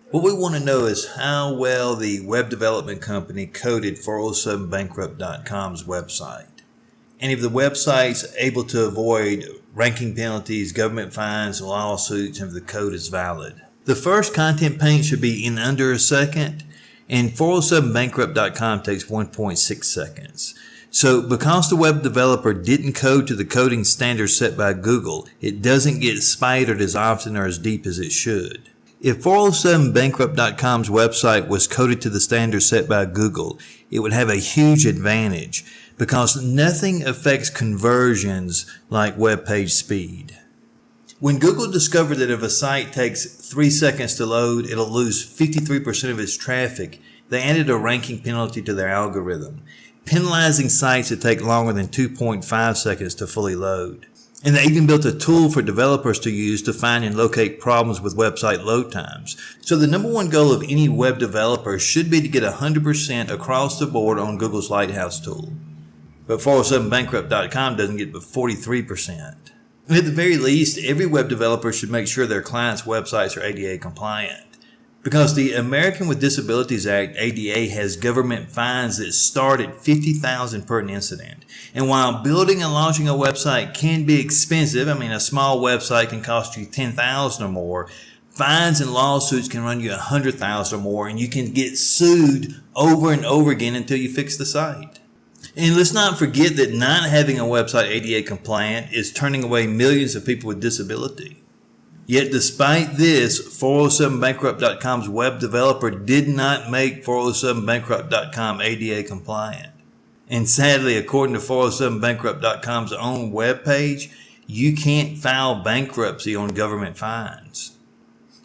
What we want to know is how well the web development company coded 407Bankrupt.com's website. And if the website's able to avoid ranking penalties, government fines, and lawsuits, and if the code is valid. The first content paint should be in under a second, and 407Bankrupt.com takes 1.6 seconds. So because the web developer didn't code to the coding standards set by Google, it doesn't get spidered as often or as deep as it should. If 407Bankrupt.com's website was coded to the standards set by Google, it would have a huge advantage because nothing affects conversions like web page speed. When Google discovered that if a site takes 3 seconds to load, it'll lose 53% of its traffic, they added a ranking penalty to their algorithm, penalizing sites that take longer than 2.5 seconds to fully load. And they even built a tool for developers to use to find and locate problems with website load times. So the number one goal of any web developer should be to get 100% across the board on Google's Lighthouse tool. But 407Bankrupt.com doesn't get but 43%. And at the very least, every web developer should make sure their clients' websites are ADA compliant. Because the American with Disabilities Act, ADA, has government fines that start at $50,000 per incident. And while building and launching a website can be expensive, a small website can cost you $10,000 or more, fines and lawsuits can run you $100,000 or more, and you can get sued over and over again until you fix the site. And let's not forget that not having a website ADA compliant is turning away millions of people with disability. Yet despite this, 407Bankrupt.com's web developer did not make 407Bankrupt.com ADA compliant. And sadly, according to 407Bankrupt.com's own webpage, you can't file bankruptcy on government fines.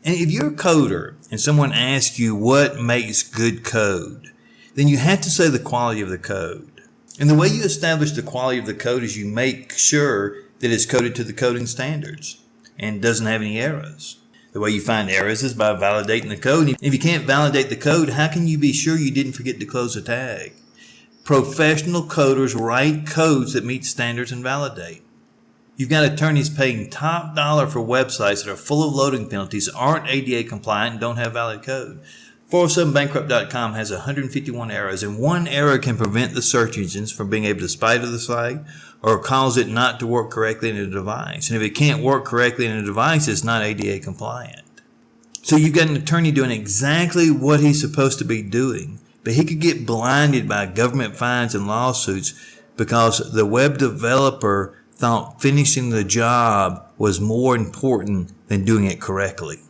And if you're a coder and someone asks you what makes good code, then you have to say the quality of the code. And the way you establish the quality of the code is you make sure that it's coded to the coding standards and doesn't have any errors. The way you find errors is by validating the code. If you can't validate the code, how can you be sure you didn't forget to close a tag? Professional coders write codes that meet standards and validate. You've got attorneys paying top dollar for websites that are full of loading penalties, aren't ADA compliant, and don't have valid code. 407Bankrupt.com has 151 errors, and one error can prevent the search engines from being able to spider the site or cause it not to work correctly in a device. And if it can't work correctly in a device, it's not ADA compliant. So you've got an attorney doing exactly what he's supposed to be doing, but he could get blinded by government fines and lawsuits because the web developer thought finishing the job was more important than doing it correctly.